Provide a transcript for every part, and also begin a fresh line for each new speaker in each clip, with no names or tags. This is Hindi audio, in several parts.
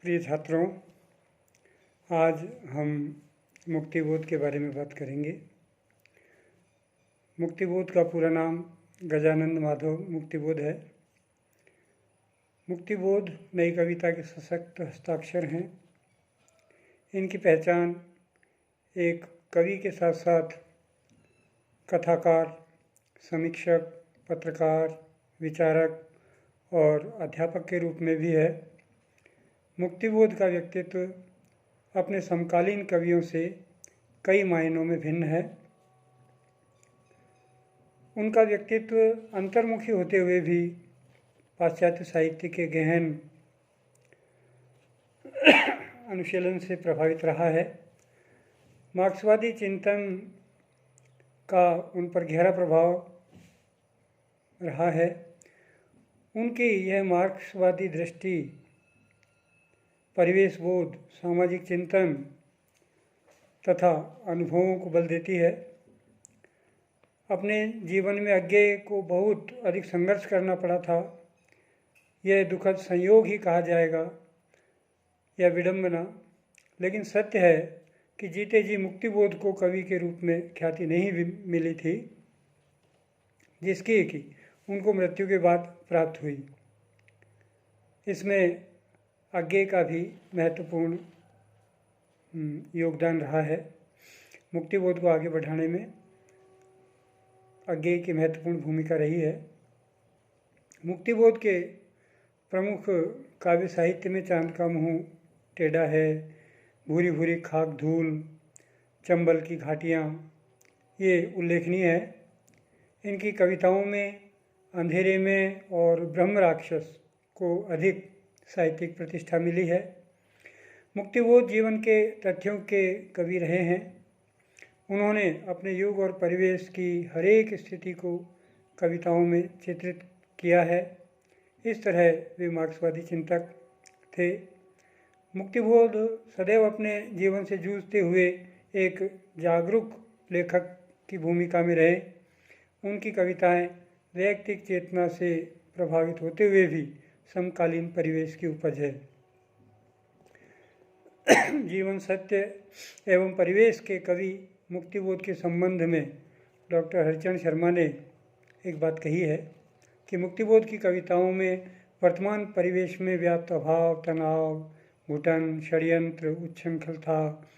प्रिय छात्रों, आज हम मुक्तिबोध के बारे में बात करेंगे। मुक्तिबोध का पूरा नाम गजानंद माधव मुक्तिबोध है। मुक्तिबोध नई कविता के सशक्त हस्ताक्षर हैं। इनकी पहचान एक कवि के साथ साथ कथाकार, समीक्षक, पत्रकार, विचारक और अध्यापक के रूप में भी है। मुक्तिबोध का व्यक्तित्व अपने समकालीन कवियों से कई मायनों में भिन्न है। उनका व्यक्तित्व अंतर्मुखी होते हुए भी पाश्चात्य साहित्य के गहन अनुशीलन से प्रभावित रहा है। मार्क्सवादी चिंतन का उन पर गहरा प्रभाव रहा है। उनकी यह मार्क्सवादी दृष्टि परिवेश बोध, सामाजिक चिंतन तथा अनुभवों को बल देती है। अपने जीवन में अज्ञेय को बहुत अधिक संघर्ष करना पड़ा था। यह दुखद संयोग ही कहा जाएगा या विडंबना, लेकिन सत्य है कि जीते जी मुक्तिबोध को कवि के रूप में ख्याति नहीं मिली थी, जिसकी कि उनको मृत्यु के बाद प्राप्त हुई। इसमें अज्ञेय का भी महत्वपूर्ण योगदान रहा है। मुक्तिबोध को आगे बढ़ाने में अज्ञेय की महत्वपूर्ण भूमिका रही है। मुक्तिबोध के प्रमुख काव्य साहित्य में चांद का मुँह टेढ़ा है, भूरी भूरी खाक धूल, चंबल की घाटियाँ, ये उल्लेखनीय है। इनकी कविताओं में अंधेरे में और ब्रह्म राक्षस को अधिक साहित्यिक प्रतिष्ठा मिली है। मुक्तिबोध जीवन के तथ्यों के कवि रहे हैं। उन्होंने अपने युग और परिवेश की हरेक स्थिति को कविताओं में चित्रित किया है। इस तरह वे मार्क्सवादी चिंतक थे। मुक्तिबोध सदैव अपने जीवन से जूझते हुए एक जागरूक लेखक की भूमिका में रहे। उनकी कविताएं वैयक्तिक चेतना से प्रभावित होते हुए भी समकालीन परिवेश की उपज है। जीवन, सत्य एवं परिवेश के कवि मुक्तिबोध के संबंध में डॉक्टर हरिचरण शर्मा ने एक बात कही है कि मुक्तिबोध की कविताओं में वर्तमान परिवेश में व्याप्त अभाव, तनाव, घुटन, षड्यंत्र, उच्छृंखलता,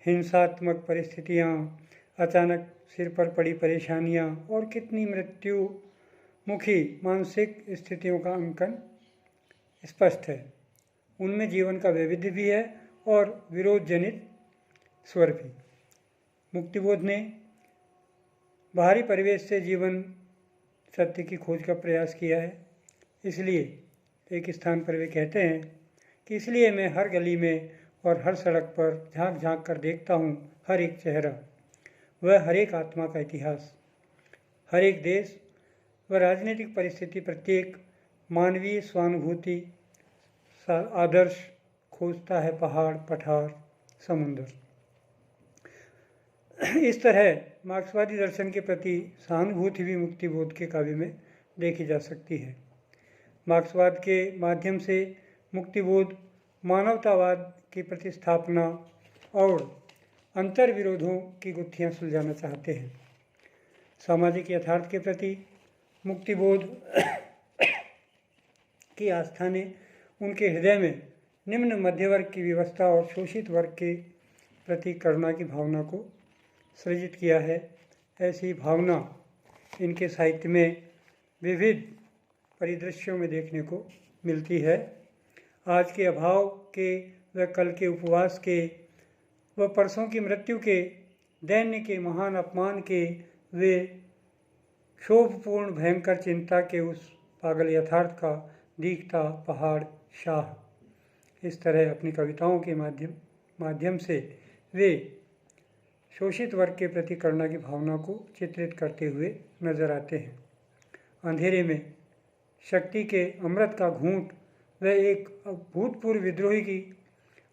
हिंसात्मक परिस्थितियाँ, अचानक सिर पर पड़ी परेशानियाँ और कितनी मृत्युमुखी मानसिक स्थितियों का अंकन स्पष्ट है। उनमें जीवन का वैविध्य भी है और विरोध जनित स्वर भी। मुक्तिबोध ने बाहरी परिवेश से जीवन सत्य की खोज का प्रयास किया है। इसलिए एक स्थान पर वे कहते हैं कि इसलिए मैं हर गली में और हर सड़क पर झांक झांक कर देखता हूँ हर एक चेहरा, वह हर एक आत्मा का इतिहास, हर एक देश व राजनीतिक परिस्थिति, प्रत्येक मानवीय स्वानुभूति आदर्श खोजता है पहाड़, पठार, समुद्र। इस तरह मार्क्सवादी दर्शन के प्रति सहानुभूति भी मुक्तिबोध के काव्य में देखी जा सकती है। मार्क्सवाद के माध्यम से मुक्तिबोध मानवतावाद की प्रतिस्थापना और अंतर विरोधों की गुत्थियाँ सुलझाना चाहते हैं। सामाजिक यथार्थ के प्रति मुक्तिबोध की आस्था ने उनके हृदय में निम्न मध्यवर्ग की व्यवस्था और शोषित वर्ग के प्रति करुणा की भावना को सृजित किया है। ऐसी भावना इनके साहित्य में विविध परिदृश्यों में देखने को मिलती है। आज के अभाव के व कल के उपवास के व परसों की मृत्यु के, दैन्य के, महान अपमान के, वे क्षोभपूर्ण भयंकर चिंता के उस पागल यथार्थ का दिखता पहाड़ शाह। इस तरह अपनी कविताओं के माध्यम से वे शोषित वर्ग के प्रति करुणा की भावना को चित्रित करते हुए नजर आते हैं। अंधेरे में शक्ति के अमृत का घूंट व एक भूतपूर्व विद्रोही की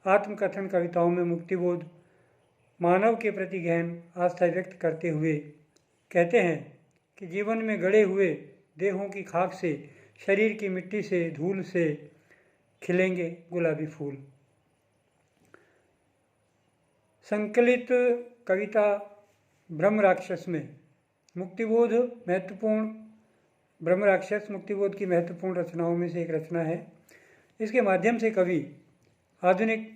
आत्मकथन कविताओं में मुक्तिबोध मानव के प्रति गहन आस्था व्यक्त करते हुए कहते हैं कि जीवन में गड़े हुए देहों की खाक से, शरीर की मिट्टी से, धूल से खिलेंगे गुलाबी फूल। संकलित कविता ब्रह्म राक्षस में मुक्तिबोध महत्वपूर्ण ब्रह्म राक्षस मुक्तिबोध की महत्वपूर्ण रचनाओं में से एक रचना है। इसके माध्यम से कवि आधुनिक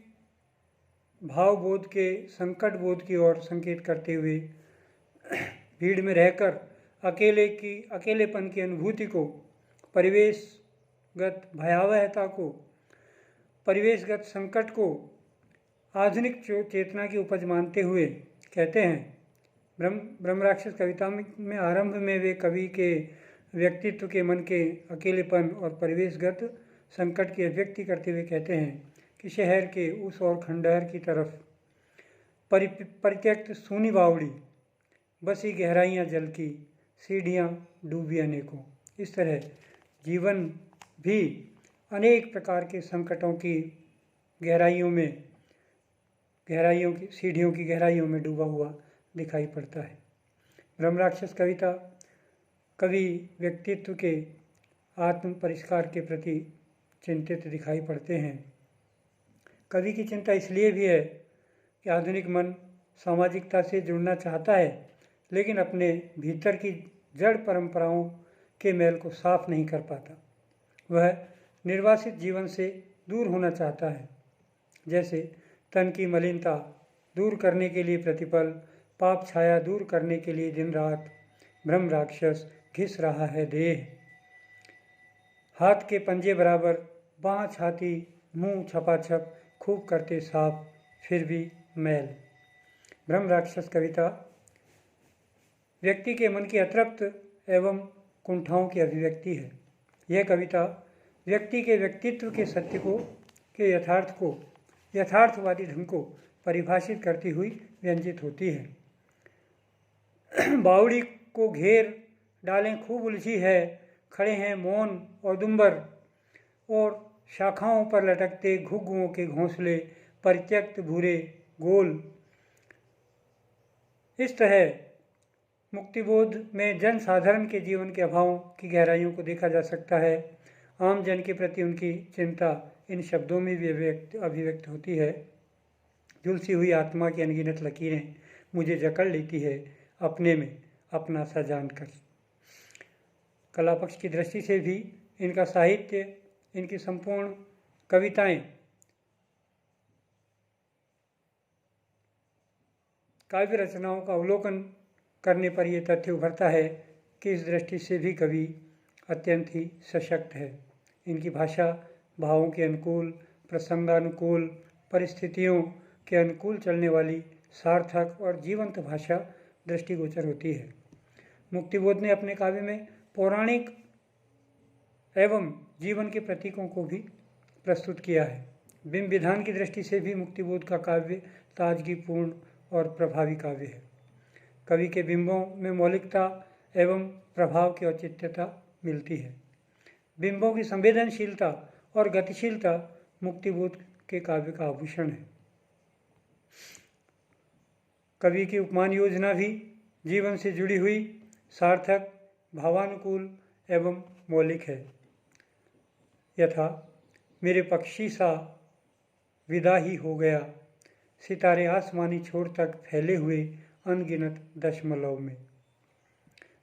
भावबोध के संकट बोध की ओर संकेत करते हुए भीड़ में रहकर अकेलेपन की अनुभूति को, परिवेशगत भयावहता को, परिवेशगत संकट को आधुनिक चेतना की उपज मानते हुए कहते हैं। ब्रह्म राक्षस कविता में आरंभ में वे कवि के व्यक्तित्व के मन के अकेलेपन और परिवेशगत संकट की अभिव्यक्ति करते हुए कहते हैं कि शहर के उस और खंडहर की तरफ परित्यक्त सूनी बावड़ी, बसी गहराइयाँ जल की, सीढ़ियाँ डूबी अनेकों। इस तरह जीवन भी अनेक प्रकार के संकटों की सीढ़ियों की गहराइयों में डूबा हुआ दिखाई पड़ता है। ब्रह्म राक्षस कविता कवि व्यक्तित्व के आत्म परिष्कार के प्रति चिंतित दिखाई पड़ते हैं। कवि की चिंता इसलिए भी है कि आधुनिक मन सामाजिकता से जुड़ना चाहता है, लेकिन अपने भीतर की जड़ परंपराओं के मैल को साफ नहीं कर पाता। वह निर्वासित जीवन से दूर होना चाहता है। जैसे तन की मलिनता दूर करने के लिए प्रतिपल, पाप छाया दूर करने के लिए दिन रात ब्रह्म राक्षस घिस रहा है देह। हाथ के पंजे बराबर, बाँह छाती, मुंह छपाछप, खूब करते साफ, फिर भी मैल। ब्रह्म राक्षस कविता व्यक्ति के मन की अतृप्त एवं कुंठाओं की अभिव्यक्ति है। यह कविता व्यक्ति के व्यक्तित्व के सत्य को, के यथार्थ को, यथार्थवादी ढंग को परिभाषित करती हुई व्यंजित होती है। बावड़ी को घेर डालें खूब उलझी है, खड़े हैं मौन और दुम्बर, और शाखाओं पर लटकते घुग्गुओं के घोंसले, परित्यक्त भूरे गोल। इस तरह मुक्तिबोध में जन साधारण के जीवन के अभावों की गहराइयों को देखा जा सकता है। आम जन के प्रति उनकी चिंता इन शब्दों में भी अभिव्यक्त होती है। झुलसी हुई आत्मा की अनगिनत लकीरें मुझे जकड़ लेती है अपने में अपना सा जानकर। कला पक्ष की दृष्टि से भी इनका साहित्य, इनकी संपूर्ण कविताएं काव्य रचनाओं का अवलोकन करने पर यह तथ्य उभरता है कि इस दृष्टि से भी कवि अत्यंत ही सशक्त है। इनकी भाषा भावों के अनुकूल, प्रसंगानुकूल, परिस्थितियों के अनुकूल चलने वाली सार्थक और जीवंत भाषा दृष्टिगोचर होती है। मुक्तिबोध ने अपने काव्य में पौराणिक एवं जीवन के प्रतीकों को भी प्रस्तुत किया है। बिंब विधान की दृष्टि से भी मुक्तिबोध का काव्य ताजगीपूर्ण और प्रभावी काव्य है। कवि के बिंबों में मौलिकता एवं प्रभाव की औचित्यता मिलती है। बिंबों की संवेदनशीलता और गतिशीलता मुक्तिबोध के काव्य का आभूषण है। कवि की उपमान योजना भी जीवन से जुड़ी हुई, सार्थक, भावानुकूल एवं मौलिक है। यथा मेरे पक्षी सा विदा ही हो गया, सितारे आसमानी छोर तक फैले हुए अनगिनत दशमलव में।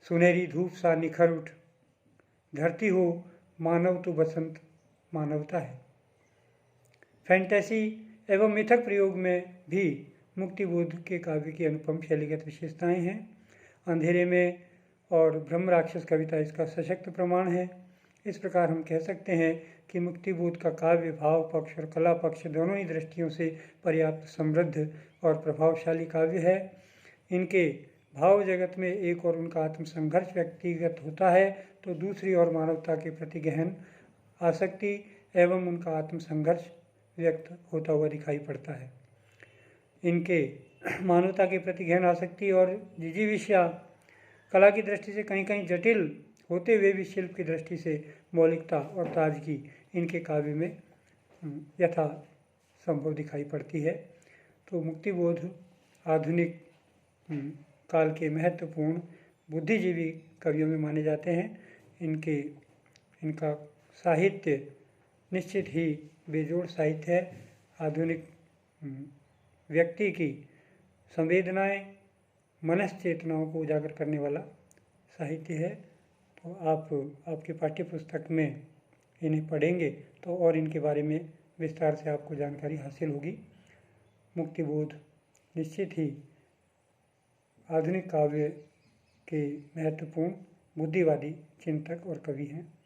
सुनहरी धूप सा निखर उठ, धरती हो मानव तो बसंत मानवता है। फैंटेसी एवं मिथक प्रयोग में भी मुक्तिबोध के काव्य की अनुपम शैलीगत विशेषताएं हैं। अंधेरे में और ब्रह्म राक्षस कविता इसका सशक्त प्रमाण है। इस प्रकार हम कह सकते हैं कि मुक्तिबोध का काव्य भाव पक्ष और कला पक्ष दोनों ही दृष्टियों से पर्याप्त समृद्ध और प्रभावशाली काव्य है। इनके भाव जगत में एक और उनका आत्मसंघर्ष व्यक्तिगत होता है, तो दूसरी ओर मानवता के प्रति गहन आसक्ति एवं उनका आत्मसंघर्ष व्यक्त होता हुआ दिखाई पड़ता है। इनके मानवता के प्रति गहन आसक्ति और जिजीविषा कला की दृष्टि से कहीं कहीं जटिल होते हुए भी शिल्प की दृष्टि से मौलिकता और ताजगी इनके काव्य में यथा संभव दिखाई पड़ती है। तो मुक्तिबोध आधुनिक काल के महत्वपूर्ण बुद्धिजीवी कवियों में माने जाते हैं। इनका साहित्य निश्चित ही बेजोड़ साहित्य है। आधुनिक व्यक्ति की संवेदनाएं, मनस चेतनाओं को उजागर करने वाला साहित्य है। तो आप आपके पाठ्य पुस्तक में इन्हें पढ़ेंगे तो और इनके बारे में विस्तार से आपको जानकारी हासिल होगी। मुक्तिबोध निश्चित ही आधुनिक काव्य के महत्वपूर्ण बुद्धिवादी चिंतक और कवि हैं।